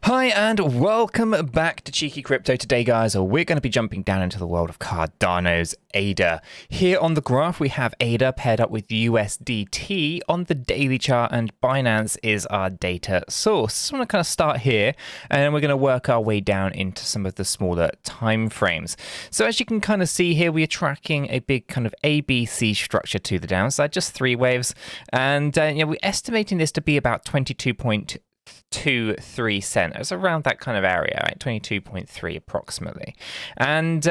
Hi and welcome back to Cheeky Crypto. Today, guys, we're going to be jumping down into the world of Cardano's ADA. Here on the graph, we have ADA paired up with USDT on the daily chart, and Binance is our data source. So I'm going to kind of start here, and then we're going to work our way down into some of the smaller time frames. So as you can kind of see here, we are tracking a big kind of ABC structure to the downside, just 3 waves, and we're estimating this to be about 22.23 cent. It's around that kind of area, right? 22.3 approximately. And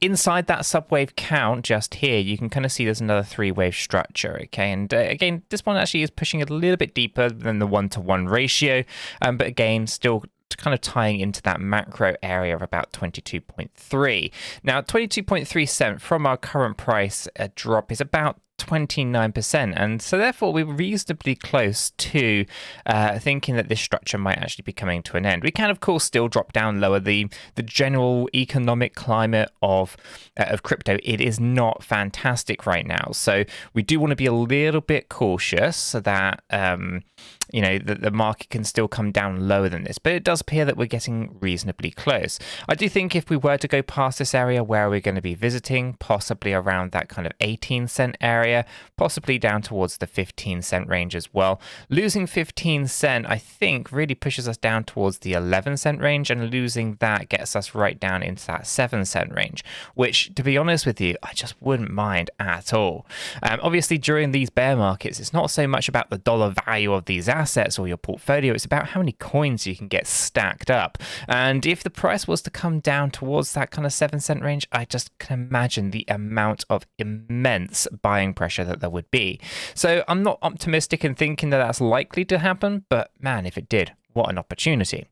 inside that subwave count just here, you can kind of see there's another 3-wave structure, okay? And again, this one actually is pushing it a little bit deeper than the 1-to-1 ratio, but again, still kind of tying into that macro area of about 22.3. Now, 22.3 cent from our current price drop is about 29%, and so therefore we're reasonably close to thinking that this structure might actually be coming to an end. We can, of course, still drop down lower. The general economic climate of crypto, it is not fantastic right now, so we do want to be a little bit cautious so that the market can still come down lower than this, but it does appear that we're getting reasonably close. I do think if we were to go past this area, where we're going to be visiting, possibly around that kind of 18 cent area, possibly down towards the 15 cent range as well. Losing 15 cent, I think, really pushes us down towards the 11 cent range, and losing that gets us right down into that 7 cent range, which, to be honest with you, I just wouldn't mind at all. Obviously, during these bear markets, it's not so much about the dollar value of these assets or your portfolio, it's about how many coins you can get stacked up. And if the price was to come down towards that kind of 7 cent range, I just can imagine the amount of immense buying pressure that there would be. So I'm not optimistic in thinking that that's likely to happen, but man, if it did, what an opportunity.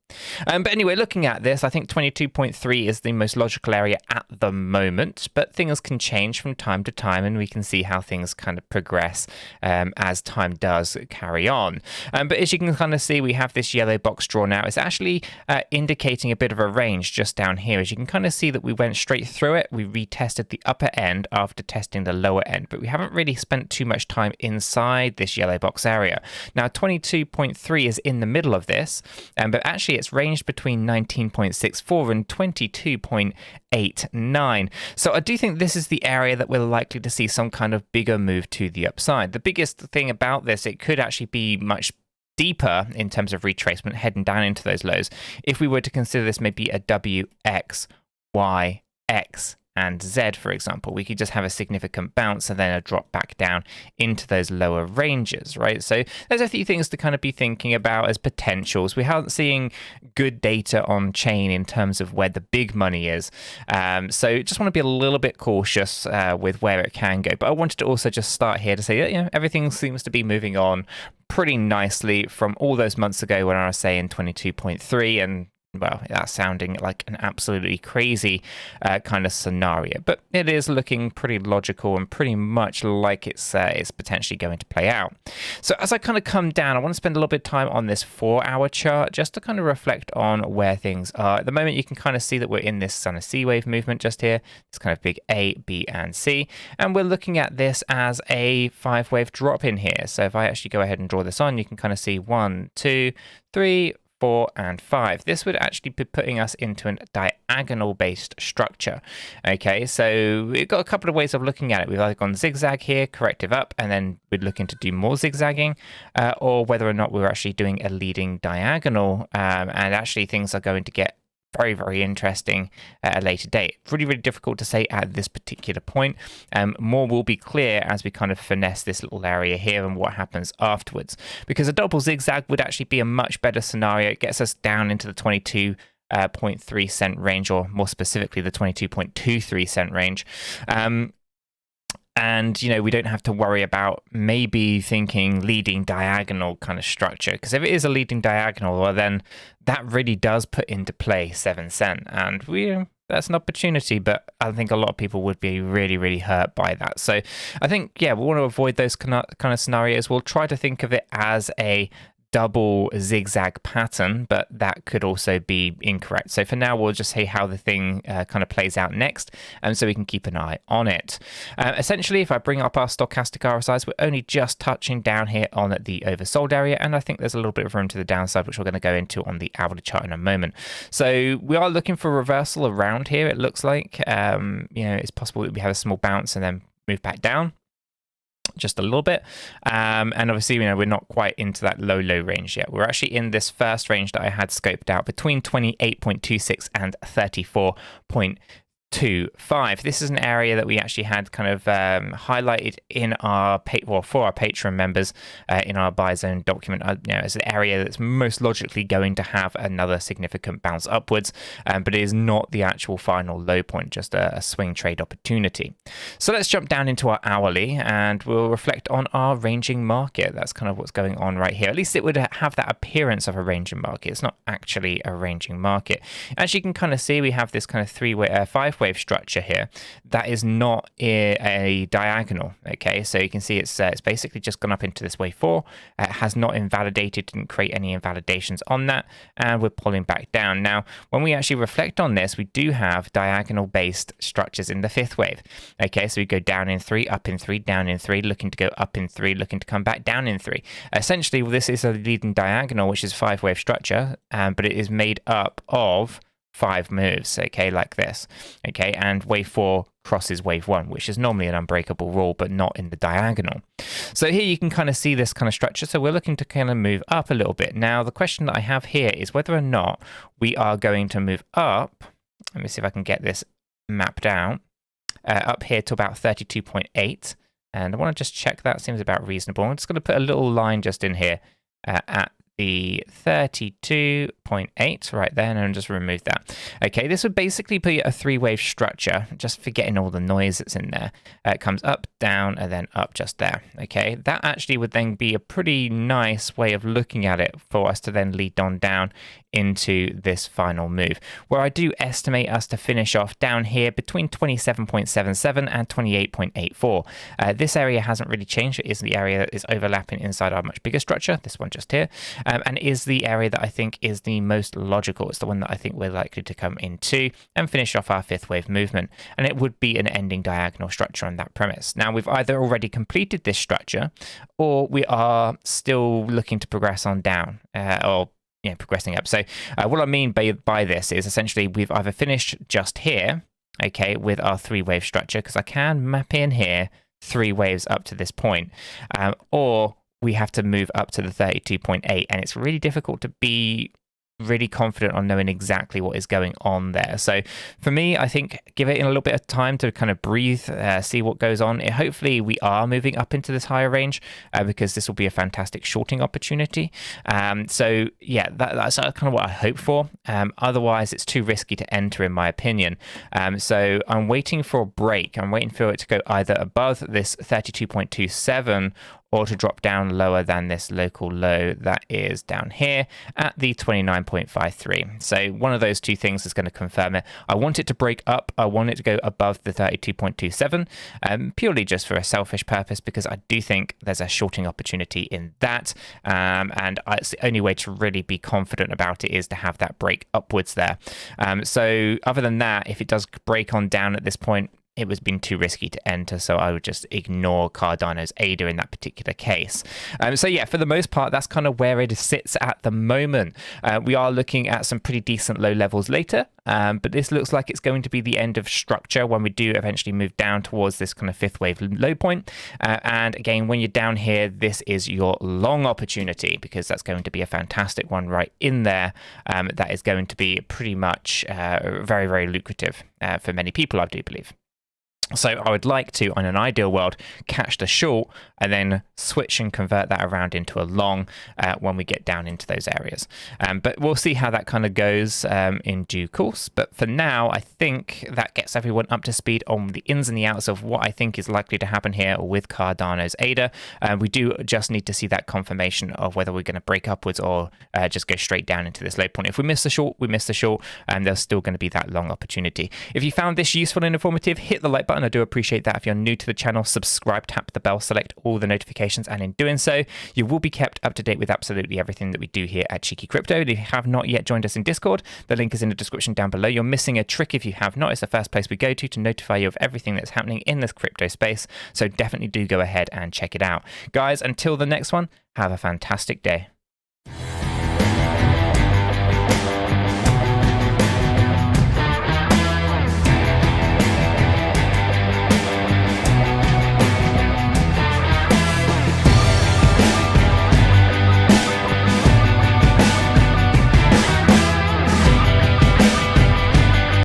But anyway, looking at this, I think 22.3 is the most logical area at the moment, but things can change from time to time, and we can see how things kind of progress as time does carry on. But as you can kind of see, we have this yellow box drawn out. It's actually indicating a bit of a range just down here. As you can kind of see that we went straight through it. We retested the upper end after testing the lower end, but we haven't really spent too much time inside this yellow box area. Now, 22.3 is in the middle of this, but actually it's ranged between 19.64 and 22.89. So I do think this is the area that we're likely to see some kind of bigger move to the upside. The biggest thing about this, it could actually be much deeper in terms of retracement, heading down into those lows, if we were to consider this maybe a W, X, Y, X, and Z, for example. We could just have a significant bounce and then a drop back down into those lower ranges, right? So there's a few things to kind of be thinking about as potentials. We aren't seeing good data on chain in terms of where the big money is. So just want to be a little bit cautious with where it can go. But I wanted to also just start here to say that, everything seems to be moving on pretty nicely from all those months ago when I was saying 22.3, and well, that's sounding like an absolutely crazy kind of scenario, but it is looking pretty logical and pretty much like it's potentially going to play out. So as I kind of come down, I want to spend a little bit of time on this 4-hour chart just to kind of reflect on where things are. At the moment, you can kind of see that we're in this kind of C wave movement just here, this kind of big A, B, and C, and we're looking at this as a 5-wave drop in here. So if I actually go ahead and draw this on, you can kind of see 1, 2, 3, 4, and 5. This would actually be putting us into a diagonal based structure. Okay, so we've got a couple of ways of looking at it. We've either gone zigzag here, corrective up, and then we're looking to do more zigzagging, or whether or not we're actually doing a leading diagonal, and actually things are going to get very, very interesting at a later date. Really, really difficult to say at this particular point. More will be clear as we kind of finesse this little area here and what happens afterwards. Because a double zigzag would actually be a much better scenario. It gets us down into the 22.3 cent range, or more specifically the 22.23 cent range. And, we don't have to worry about maybe thinking leading diagonal kind of structure. Because if it is a leading diagonal, well, then that really does put into play 7 cent. And that's an opportunity, but I think a lot of people would be really, really hurt by that. So I think, we want to avoid those kind of scenarios. We'll try to think of it as a double zigzag pattern, but that could also be incorrect. So for now, we'll just see how the thing kind of plays out next, and so we can keep an eye on it. Essentially, if I bring up our stochastic RSIs, we're only just touching down here on the oversold area, and I think there's a little bit of room to the downside, which we're going to go into on the hourly chart in a moment. So we are looking for a reversal around here, it looks like. It's possible that we have a small bounce and then move back down just a little bit, and obviously we're not quite into that low range yet. We're actually in this first range that I had scoped out between 28.26 and 34.25. This is an area that we actually had kind of highlighted in our for our Patreon members in our buy zone document. As an area that's most logically going to have another significant bounce upwards, but it is not the actual final low point, just a swing trade opportunity. So let's jump down into our hourly and we'll reflect on our ranging market. That's kind of what's going on right here. At least it would have that appearance of a ranging market. It's not actually a ranging market. As you can kind of see, we have this kind of five wave structure here that is not a diagonal. Okay, so you can see it's basically just gone up into this wave 4. It has not invalidated, didn't create any invalidations on that, and we're pulling back down. Now, when we actually reflect on this, we do have diagonal based structures in the 5th wave. Okay, so we go down in 3, up in 3, down in 3, looking to go up in 3, looking to come back down in 3. Essentially, this is a leading diagonal, which is 5 wave structure, but it is made up of 5 moves, okay, like this, okay, and wave 4 crosses wave 1, which is normally an unbreakable rule, but not in the diagonal. So here you can kind of see this kind of structure. So we're looking to kind of move up a little bit. Now, the question that I have here is whether or not we are going to move up. Let me see if I can get this mapped out up here to about 32.8. And I want to just check that. Seems about reasonable. I'm just going to put a little line just in here at the 32.8 right there, and I'll just remove that. Okay, this would basically be a 3-wave structure, just forgetting all the noise that's in there. It comes up, down, and then up just there. Okay, that actually would then be a pretty nice way of looking at it for us to then lead on down into this final move, where I do estimate us to finish off down here between 27.77 and 28.84. This area hasn't really changed. It is the area that is overlapping inside our much bigger structure, this one just here, and is the area that I think is the most logical. It's the one that I think we're likely to come into and finish off our 5th wave movement, and it would be an ending diagonal structure on that premise. Now, we've either already completed this structure or we are still looking to progress on down, progressing up. So what I mean by this is essentially we've either finished just here, okay, with our 3-wave structure, because I can map in here 3 waves up to this point, or we have to move up to the 32.8, and it's really difficult to be really confident on knowing exactly what is going on there. So for me, I think give it a little bit of time to kind of breathe, see what goes on. Hopefully we are moving up into this higher range because this will be a fantastic shorting opportunity. So yeah, that's kind of what I hope for. Otherwise, it's too risky to enter, in my opinion. So I'm waiting for a break. I'm waiting for it to go either above this 32.27 or to drop down lower than this local low that is down here at the 29.53. So one of those two things is going to confirm it. I want it to break up. I want it to go above the 32.27, purely just for a selfish purpose, because I do think there's a shorting opportunity in that. And it's the only way to really be confident about it is to have that break upwards there. So other than that, if it does break on down at this point, it was been too risky to enter, so I would just ignore Cardano's ADA in that particular case. So yeah, for the most part, that's kind of where it sits at the moment. We are looking at some pretty decent low levels later, but this looks like it's going to be the end of structure when we do eventually move down towards this kind of 5th wave low point. And again, when you're down here, this is your long opportunity, because that's going to be a fantastic one right in there. That is going to be pretty much very, very lucrative for many people, I do believe. So I would like to, in an ideal world, catch the short and then switch and convert that around into a long when we get down into those areas. But we'll see how that kind of goes in due course. But for now, I think that gets everyone up to speed on the ins and the outs of what I think is likely to happen here with Cardano's ADA. We do just need to see that confirmation of whether we're going to break upwards or just go straight down into this low point. If we miss the short, we miss the short, and there's still going to be that long opportunity. If you found this useful and informative, hit the like button. and I do appreciate that. If you're new to the channel, subscribe, tap the bell, select all the notifications, and in doing so, you will be kept up to date with absolutely everything that we do here at Cheeky Crypto. And if you have not yet joined us in Discord, the link is in the description down below. You're missing a trick if you have not. It's the first place we go to notify you of everything that's happening in this crypto space. So definitely do go ahead and check it out. Guys, until the next one, have a fantastic day.